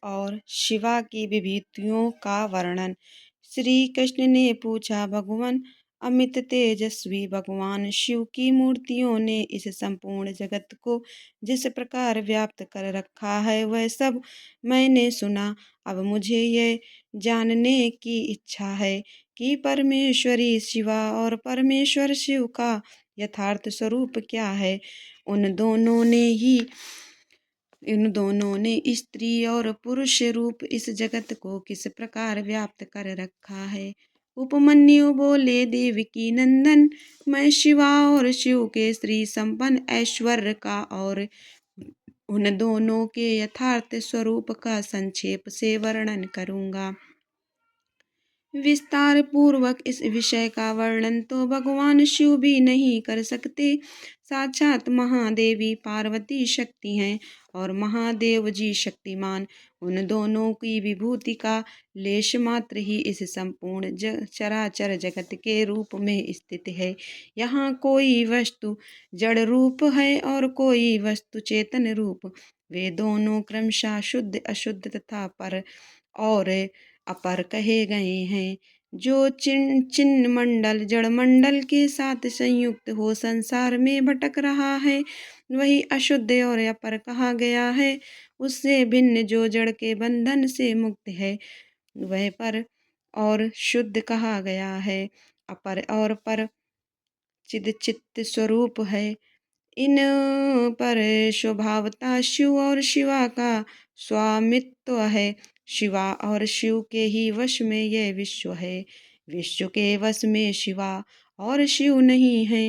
और शिवा की विभूतियों का वर्णन। श्री कृष्ण ने पूछा, भगवान, अमित तेजस्वी भगवान शिव की मूर्तियों ने इस संपूर्ण जगत को जिस प्रकार व्याप्त कर रखा है वह सब मैंने सुना। अब मुझे यह जानने की इच्छा है कि परमेश्वरी शिवा और परमेश्वर शिव का यथार्थ स्वरूप क्या है। उन दोनों ने ही इन दोनों ने स्त्री और पुरुष रूप इस जगत को किस प्रकार व्याप्त कर रखा है। उपमन्यु बोले, देवकी नंदन, मैं शिवा और शिव के श्री संपन्न ऐश्वर्य का और उन दोनों के यथार्थ स्वरूप का संक्षेप से वर्णन करूंगा। विस्तार पूर्वक इस विषय का वर्णन तो भगवान शिव भी नहीं कर सकते। साक्षात महादेवी पार्वती शक्ति हैं और महादेव जी शक्तिमान। उन दोनों की विभूति का लेश मात्र ही इस संपूर्ण चराचर जगत के रूप में स्थित है। यहाँ कोई वस्तु जड़ रूप है और कोई वस्तु चेतन रूप। वे दोनों क्रमशः शुद्ध अशुद्ध तथा पर और अपर कहे गए हैं। जो चिन्ह मंडल जड़ मंडल के साथ संयुक्त हो संसार में भटक रहा है वही अशुद्ध और अपर कहा गया है। उससे भिन्न जो जड़ के बंधन से मुक्त है वह पर और शुद्ध कहा गया है। अपर और पर चित स्वरूप है। इन पर स्वभावतः शिव और शिवा का स्वामित्व है। शिवा और शिव के ही वश में यह विश्व है। विश्व के वश में शिवा और शिव नहीं है।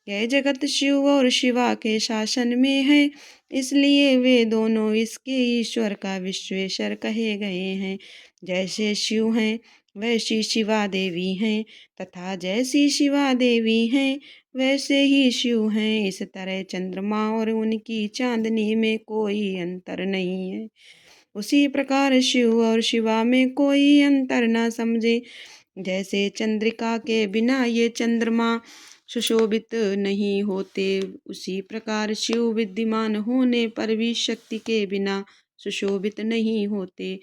यह जगत शिव और शिवा के शासन में है, इसलिए वे दोनों इसके ईश्वर का विश्वेश्वर कहे गए हैं। जैसे शिव हैं वैसी शिवा देवी हैं तथा जैसी शिवा देवी हैं वैसे ही शिव हैं। इस तरह चंद्रमा और उनकी चांदनी में कोई अंतर नहीं है। उसी प्रकार शिव और शिवा में कोई अंतर न समझे। जैसे चंद्रिका के बिना ये चंद्रमा सुशोभित नहीं होते, उसी प्रकार शिव विद्यमान होने पर भी शक्ति के बिना सुशोभित नहीं होते।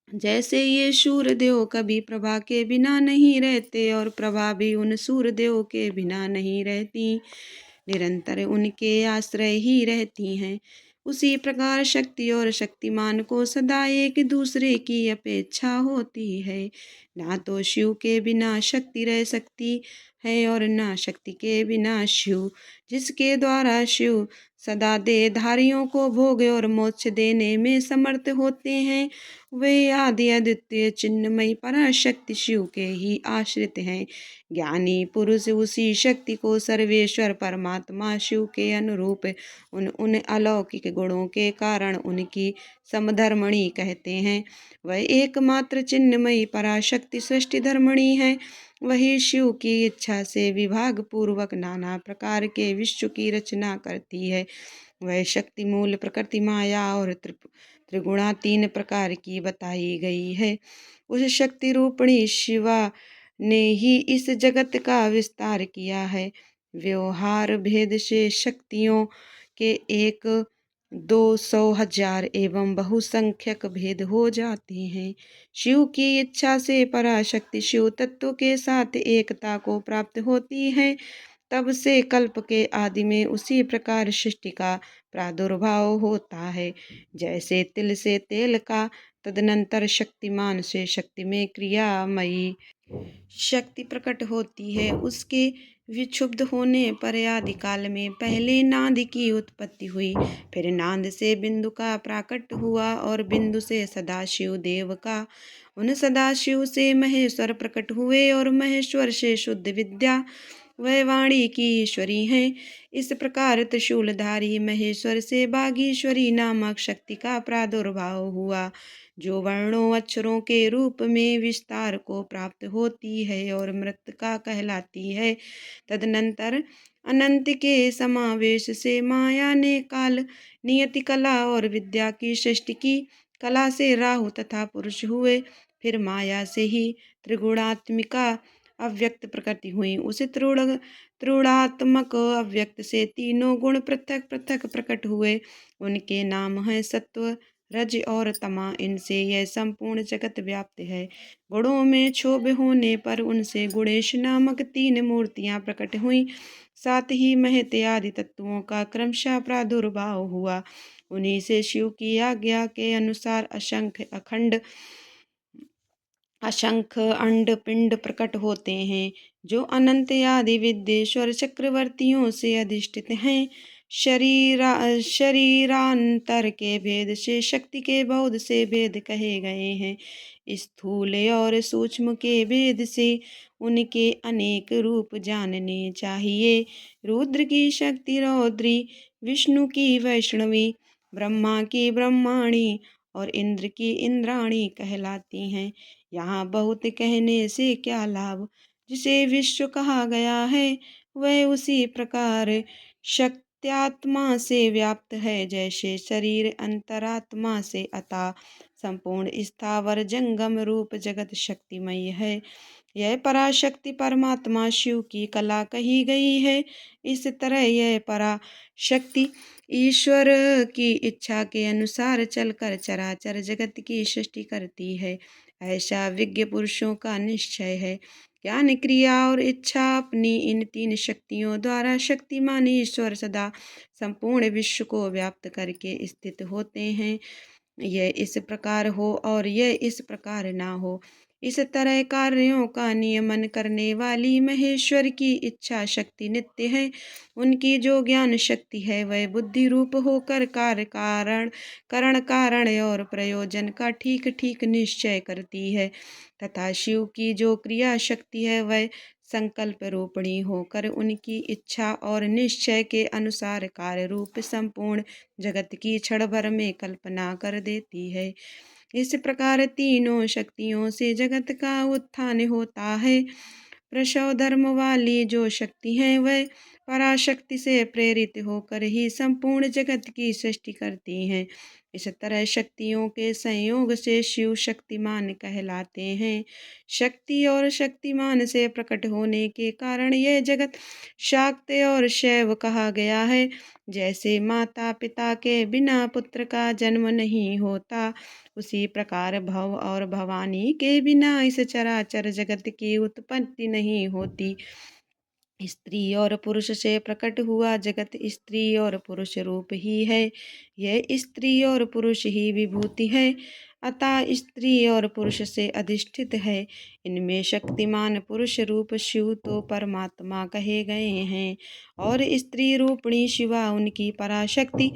जैसे ये सूर्यदेव कभी प्रभा के बिना नहीं रहते और प्रभा भी उन सूर्यदेव के बिना नहीं रहती, निरंतर उनके आश्रय ही रहती हैं। उसी प्रकार शक्ति और शक्तिमान को सदा एक दूसरे की अपेक्षा होती है। ना तो शिव के बिना शक्ति रह सकती है और ना शक्ति के बिना शिव। जिसके द्वारा शिव सदा देहधारियों को भोग और मोक्ष देने में समर्थ होते हैं वे आदि अद्वितीय चिन्मयी पराशक्ति शिव के ही आश्रित हैं। ज्ञानी पुरुष उसी शक्ति को सर्वेश्वर परमात्मा शिव के अनुरूप उन अलौकिक गुणों के कारण उनकी समधर्मणि कहते हैं। वह एकमात्र चिन्मयी पराशक्ति सृष्टि धर्मणि है। वही शिव की इच्छा से विभाग पूर्वक नाना प्रकार के विश्व की रचना करती है। वह शक्ति मूल प्रकृति माया और त्रिगुणा तीन प्रकार की बताई गई है। उस शक्ति रूपणी शिवा ने ही इस जगत का विस्तार किया है। व्यवहार भेद से शक्तियों के 1, 2, 100,000 एवं बहुसंख्यक भेद हो जाते हैं। शिव की इच्छा से पराशक्ति शिव तत्व के साथ एकता को प्राप्त होती है। तब से कल्प के आदि में उसी प्रकार सृष्टि का प्रादुर्भाव होता है। जैसे तिल से तेल का, तदनंतर शक्तिमान से शक्ति में क्रियामयी शक्ति प्रकट होती है। उसके विक्षुब्ध होने पर आदि काल में पहले नाद की उत्पत्ति हुई, फिर नाद से बिंदु का प्राकट हुआ और बिंदु से सदाशिव देव का। उन सदाशिव से महेश्वर प्रकट हुए और महेश्वर से शुद्ध विद्या वह वाणी की ईश्वरी हैं। इस प्रकार त्रिशूलधारी महेश्वर से बागीश्वरी नामक शक्ति का प्रादुर्भाव हुआ, जो वर्णों अक्षरों के रूप में विस्तार को प्राप्त होती है और मृत्तिका कहलाती है। तदनंतर अनंत के समावेश से माया ने काल नियति कला और विद्या की सृष्टि की। कला से राहु तथा पुरुष हुए, फिर माया से ही त्रिगुणात्मिका अव्यक्त प्रकृति हुई। उस त्रिगुणात्मक अव्यक्त से तीनों गुण पृथक पृथक प्रकट हुए। उनके नाम हैं सत्व, रज और तमा, इनसे यह संपूर्ण जगत व्याप्त है। गुणों में क्षोभ होने पर उनसे गुणेश नामक 3 मूर्तियां प्रकट हुई। साथ ही महत आदि तत्वों का क्रमशः प्रादुर्भाव हुआ। उन्हीं से शिव की आज्ञा के अनुसार असंख्य अंड पिंड प्रकट होते हैं, जो अनंत आदि विद्येश्वर चक्रवर्तियों से अधिष्ठित हैं। शरीरांतर के भेद से शक्ति के बहुत से भेद कहे गए हैं। स्थूल और सूक्ष्म के भेद से उनके अनेक रूप जानने चाहिए। रुद्र की शक्ति रौद्री, विष्णु की वैष्णवी, ब्रह्मा की ब्रह्माणी और इंद्र की इंद्राणी कहलाती हैं। यहाँ बहुत कहने से क्या लाभ। जिसे विश्व कहा गया है वह उसी प्रकार शक्त्यात्मा से व्याप्त है, जैसे शरीर अंतरात्मा से अतः संपूर्ण स्थावर जंगम रूप जगत शक्तिमय है। यह पराशक्ति परमात्मा शिव की कला कही गई है। इस तरह यह पराशक्ति ईश्वर की इच्छा के अनुसार चलकर चराचर जगत की सृष्टि करती है, ऐसा विज्ञ पुरुषों का निश्चय है। ज्ञान, क्रिया और इच्छा अपनी इन 3 शक्तियों द्वारा शक्तिमान ईश्वर सदा संपूर्ण विश्व को व्याप्त करके स्थित होते हैं। यह इस प्रकार हो और यह इस प्रकार ना हो, इस तरह कार्यों का नियमन करने वाली महेश्वर की इच्छा शक्ति नित्य है। उनकी जो ज्ञान शक्ति है वह बुद्धि रूप होकर कार्य करण कारण और प्रयोजन का ठीक ठीक निश्चय करती है, तथा शिव की जो क्रिया शक्ति है वह संकल्प रूपणी होकर उनकी इच्छा और निश्चय के अनुसार कार्य रूप संपूर्ण जगत की क्षण भर में कल्पना कर देती है। इस प्रकार तीनों शक्तियों से जगत का उत्थान होता है। प्रसव धर्म वाली जो शक्ति है वह पराशक्ति से प्रेरित होकर ही संपूर्ण जगत की सृष्टि करती हैं। इस तरह शक्तियों के संयोग से शिव शक्तिमान कहलाते हैं। शक्ति और शक्तिमान से प्रकट होने के कारण यह जगत शाक्त और शैव कहा गया है। जैसे माता पिता के बिना पुत्र का जन्म नहीं होता, उसी प्रकार भव और भवानी के बिना इस चराचर जगत की उत्पत्ति नहीं होती। स्त्री और पुरुष से प्रकट हुआ जगत स्त्री और पुरुष रूप ही है। यह स्त्री और पुरुष ही विभूति है, अतः स्त्री और पुरुष से अधिष्ठित है। इनमें शक्तिमान पुरुष रूप शिव तो परमात्मा कहे गए हैं, और स्त्री रूपणी शिवा उनकी पराशक्ति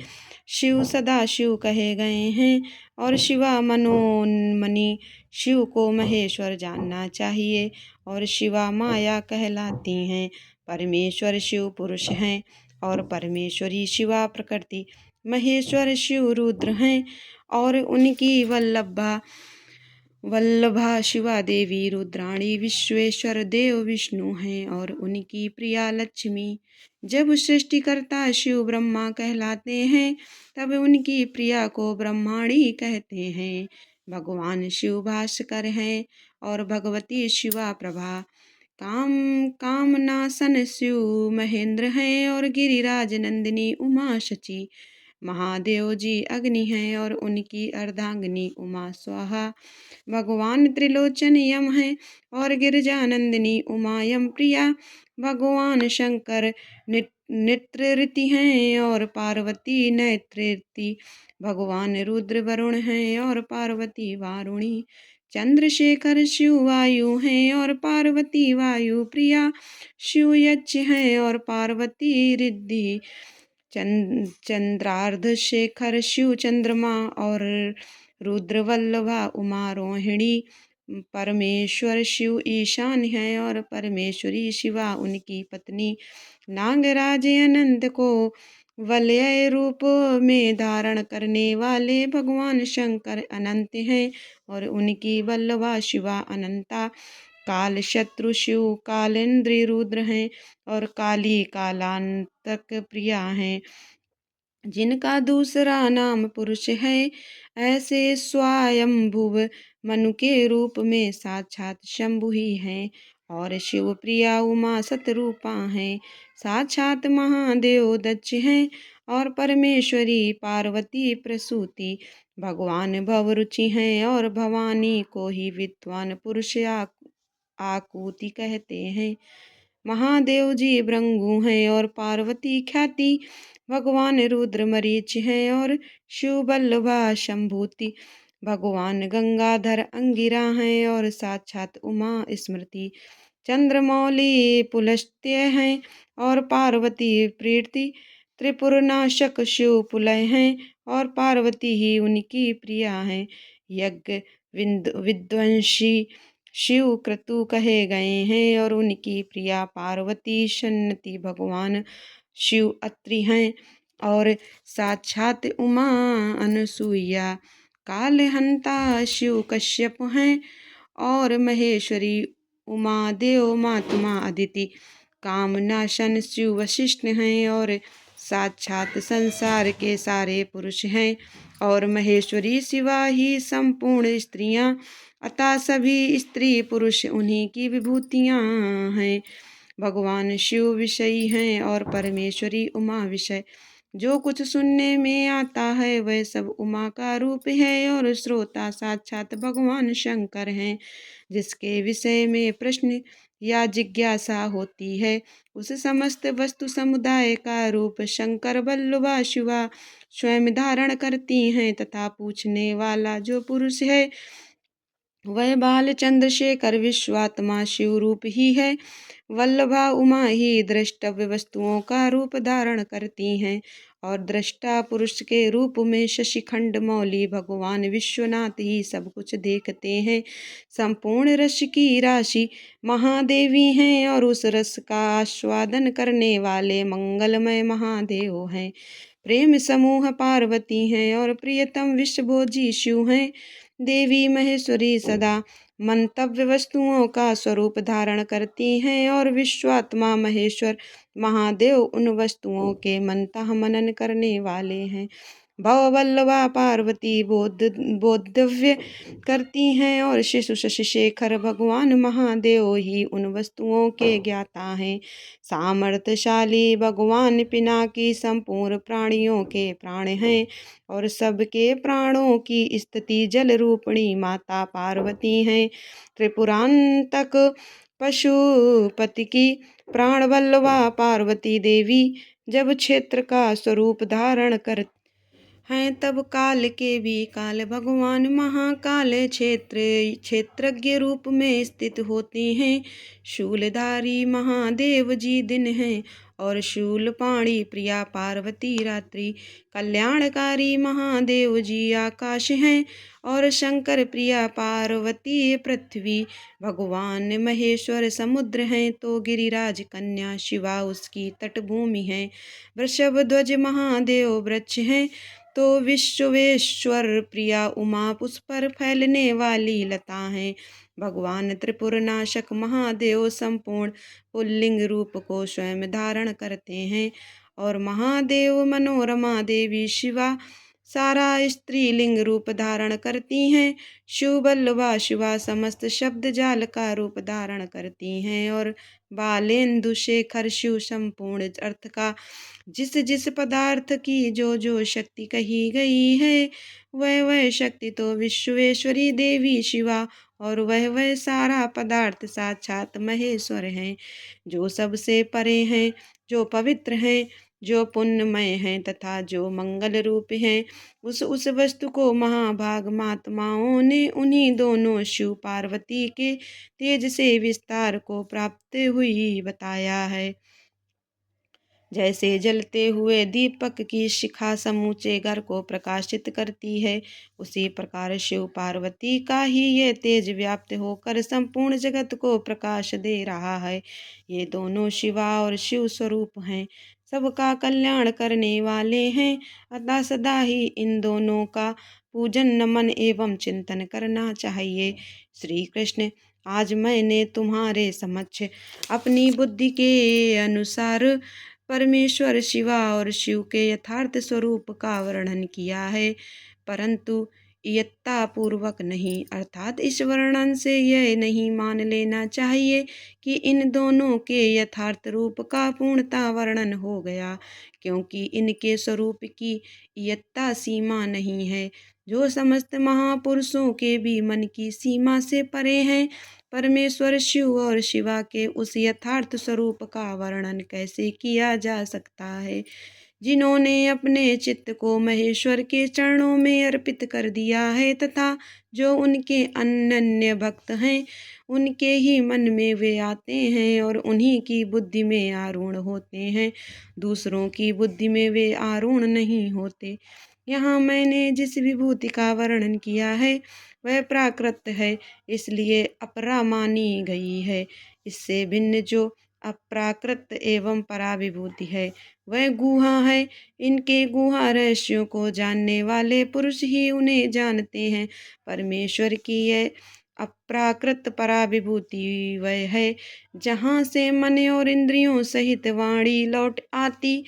शिव सदा शिव कहे गए हैं। और शिवा मनोन्मनी शिव को महेश्वर जानना चाहिए, और शिवा माया कहलाती हैं। परमेश्वर शिव पुरुष हैं और परमेश्वरी शिवा प्रकृति। महेश्वर शिव रुद्र हैं और उनकी वल्लभा शिवा देवी रुद्राणी। विश्वेश्वर देव विष्णु हैं और उनकी प्रिया लक्ष्मी। जब सृष्टिकर्ता शिव ब्रह्मा कहलाते हैं तब उनकी प्रिया को ब्रह्माणी कहते हैं। भगवान शिव भास्कर हैं और भगवती शिवा प्रभा। कामनासन शिव महेंद्र हैं और गिरिराज नंदिनी उमा शची। महादेव जी अग्नि हैं और उनकी अर्धांगिनी उमा स्वाहा। भगवान त्रिलोचन यम हैं और गिरिजानंदिनी उमा यम प्रिया। भगवान शंकर नेत्रऋति हैं और पार्वती नेत्रऋति। भगवान रुद्र वरुण हैं और पार्वती वारुणी। चंद्रशेखर शिव वायु हैं और पार्वती वायु प्रिया। शिव यक्ष हैं और पार्वती रिद्धि। चंद्रार्ध शेखर शिव चंद्रमा और रुद्रवल्लभा उमा रोहिणी। परमेश्वर शिव ईशान है और परमेश्वरी शिवा उनकी पत्नी। नागराज अनंत को वलय रूप में धारण करने वाले भगवान शंकर अनंत हैं और उनकी वल्लभा शिवा अनंता। काल शत्रु शिव कालेंद्र रुद्र हैं और काली कालांतक प्रिया हैं, जिनका दूसरा नाम पुरुष है। ऐसे स्वयंभुव मनु के रूप में साक्षात शंभु ही हैं और शिव प्रिया उमा सतरूपा हैं। साक्षात महादेव दक्ष हैं और परमेश्वरी पार्वती प्रसूति। भगवान भवरुचि हैं और भवानी को ही विद्वान पुरुष आकुति कहते हैं। महादेव जी भृंगु हैं और पार्वती ख्याति, भगवान रुद्र मरीच हैं और शिव बल्लभा शंभूति। भगवान गंगाधर अंगिरा हैं और साक्षात उमा स्मृति। चंद्रमौली पुलस्त्य हैं और पार्वती प्रीति। त्रिपुरनाशक शिव पुलय हैं और पार्वती ही उनकी प्रिया हैं। यज्ञ विध्वंसी शिव क्रतु कहे गए हैं और उनकी प्रिया पार्वती शन्नति। भगवान शिव अत्रि हैं और साक्षात उमा अनसुईया। कालहंता शिव कश्यप हैं और महेश्वरी उमा देव महात्मा अदिति। कामनाशन शिव वशिष्ठ हैं और साक्षात संसार के सारे पुरुष हैं और महेश्वरी शिवा ही संपूर्ण स्त्रियां, अतः सभी स्त्री पुरुष उन्हीं की विभूतियां हैं। भगवान शिव विषयी हैं और परमेश्वरी उमा विषय। जो कुछ सुनने में आता है वह सब उमा का रूप है और श्रोता साक्षात भगवान शंकर हैं। जिसके विषय में प्रश्न या जिज्ञासा होती है उस समस्त वस्तु समुदाय का रूप शंकर बल्लभा शिवा स्वयं धारण करती हैं, तथा पूछने वाला जो पुरुष है वह बाल चंद्रशेखर विश्वात्मा शिव रूप ही है। वल्लभा उमा ही द्रष्टव्य वस्तुओं का रूप धारण करती हैं और दृष्टा पुरुष के रूप में शशिखंड मौली भगवान विश्वनाथ ही सब कुछ देखते हैं। संपूर्ण रस की राशि महादेवी हैं और उस रस का आस्वादन करने वाले मंगलमय महादेव हैं। प्रेम समूह पार्वती हैं और प्रियतम विश्वभोजी शिव हैं। देवी महेश्वरी सदा मंतव्य वस्तुओं का स्वरूप धारण करती हैं और विश्वात्मा महेश्वर महादेव उन वस्तुओं के मनतः मनन करने वाले हैं। भववल्लभा पार्वती बोद्धव्य करती हैं और शिशु शशिशेखर भगवान महादेव ही उन वस्तुओं के ज्ञाता हैं। सामर्थ्यशाली भगवान पिनाकी संपूर्ण प्राणियों के प्राण हैं और सबके प्राणों की स्थिति जल रूपिणी माता पार्वती हैं। त्रिपुरांतक पशुपति की प्राणवल्लभा पार्वती देवी जब क्षेत्र का स्वरूप धारण कर हैं तब काल के भी काल भगवान महाकाल क्षेत्रज्ञ रूप में स्थित होते हैं। शूलधारी महादेव जी दिन हैं और शूलपाणी प्रिया पार्वती रात्रि। कल्याणकारी महादेव जी आकाश हैं और शंकर प्रिया पार्वती पृथ्वी। भगवान महेश्वर समुद्र हैं तो गिरिराज कन्या शिवा उसकी तटभूमि है। वृषभ ध्वज महादेव वृक्ष हैं तो विश्वेश्वर प्रिया उमा उस पर फैलने वाली लता हैं। भगवान त्रिपुरनाशक महादेव संपूर्ण पुल्लिंग रूप को स्वयं धारण करते हैं और महादेव मनोरमा देवी शिवा सारा स्त्रीलिंग रूप धारण करती हैं। शिव बल्लभा शिवा समस्त शब्द जाल का रूप धारण करती हैं और बालेंदु शेखर शिव संपूर्ण अर्थ का जिस जिस पदार्थ की जो जो शक्ति कही गई है वह शक्ति तो विश्वेश्वरी देवी शिवा और वह सारा पदार्थ साक्षात महेश्वर हैं। जो सबसे परे हैं, जो पवित्र हैं, जो पुण्यमय हैं तथा जो मंगल रूप हैं, उस वस्तु को महाभाग महात्माओं ने उन्हीं दोनों शिव पार्वती के तेज से विस्तार को प्राप्त हुई बताया है। जैसे जलते हुए दीपक की शिखा समूचे घर को प्रकाशित करती है, उसी प्रकार शिव पार्वती का ही ये तेज व्याप्त होकर संपूर्ण जगत को प्रकाश दे रहा है। ये दोनों शिवा और शिव स्वरूप हैं, सबका कल्याण करने वाले हैं, अतः सदा ही इन दोनों का पूजन नमन एवं चिंतन करना चाहिए। श्री कृष्ण, आज मैंने तुम्हारे समक्ष अपनी बुद्धि के अनुसार परमेश्वर शिवा और शिव के यथार्थ स्वरूप का वर्णन किया है, परंतु इयत्ता पूर्वक नहीं, अर्थात इस वर्णन से यह नहीं मान लेना चाहिए कि इन दोनों के यथार्थ रूप का पूर्णता वर्णन हो गया, क्योंकि इनके स्वरूप की इयत्ता सीमा नहीं है। जो समस्त महापुरुषों के भी मन की सीमा से परे हैं। परमेश्वर शिव और शिवा के उस यथार्थ स्वरूप का वर्णन कैसे किया जा सकता है, जिन्होंने अपने चित्त को महेश्वर के चरणों में अर्पित कर दिया है तथा जो उनके अनन्य भक्त हैं, उनके ही मन में वे आते हैं और उन्हीं की बुद्धि में आरूढ़ होते हैं। दूसरों की बुद्धि में वे आरूढ़ नहीं होते। यहाँ मैंने जिस विभूति का वर्णन किया है वह प्राकृत है, इसलिए अपरा मानी गई है। इससे भिन्न जो अप्राकृत एवं परा विभूति है वह गुहा है। इनके गुहा रहस्यों को जानने वाले पुरुष ही उन्हें जानते हैं। परमेश्वर की यह अप्राकृत परा विभूति वह है जहाँ से मन और इंद्रियों सहित वाणी लौट आती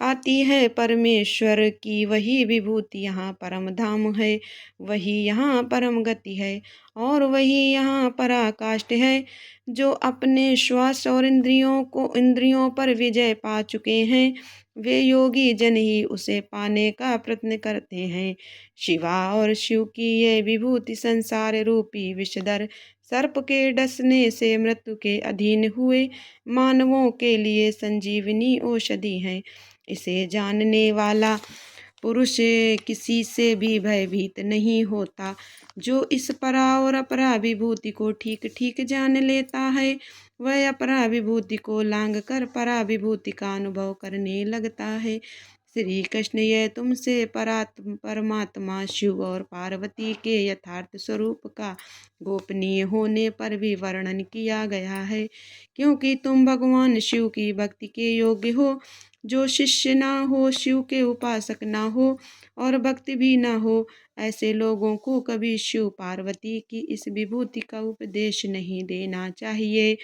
आती है। परमेश्वर की वही विभूति यहाँ परम धाम है, वही यहाँ परम गति है और वही यहाँ पराकाष्ठ है। जो अपने श्वास और इंद्रियों पर विजय पा चुके हैं, वे योगी जन ही उसे पाने का प्रयत्न करते हैं। शिवा और शिव की यह विभूति संसार रूपी विषधर सर्प के डसने से मृत्यु के अधीन हुए मानवों के लिए संजीवनी औषधि है। इसे जानने वाला पुरुष किसी से भी भयभीत नहीं होता। जो इस परा और अपरा विभूति को ठीक ठीक जान लेता है, वह अपरा विभूति को लांघ कर परा विभूति का अनुभव करने लगता है। श्री कृष्ण यह तुमसे परमात्मा शिव और पार्वती के यथार्थ स्वरूप का गोपनीय होने पर भी वर्णन किया गया है, क्योंकि तुम भगवान शिव की भक्ति के योग्य हो। जो शिष्य ना हो, शिव के उपासक ना हो और भक्ति भी ना हो, ऐसे लोगों को कभी शिव पार्वती की इस विभूति का उपदेश नहीं देना चाहिए।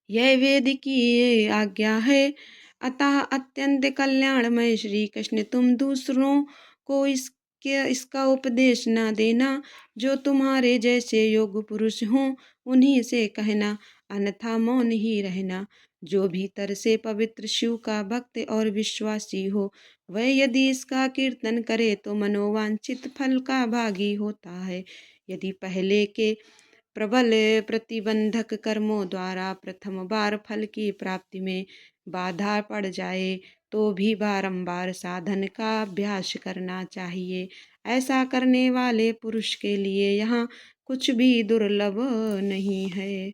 यह वेद की आज्ञा है। अतः अत्यंत कल्याणमय श्री कृष्ण, तुम दूसरों को इसका उपदेश न देना। जो तुम्हारे जैसे योग पुरुष हों उन्हीं से कहना, अन्यथा मौन ही रहना। जो भीतर से पवित्र शिव का भक्त और विश्वासी हो, वह यदि इसका कीर्तन करे तो मनोवांछित फल का भागी होता है। यदि पहले के प्रबल प्रतिबंधक कर्मों द्वारा प्रथम बार फल की प्राप्ति में बाधा पड़ जाए तो भी बारंबार साधन का अभ्यास करना चाहिए। ऐसा करने वाले पुरुष के लिए यहाँ कुछ भी दुर्लभ नहीं है।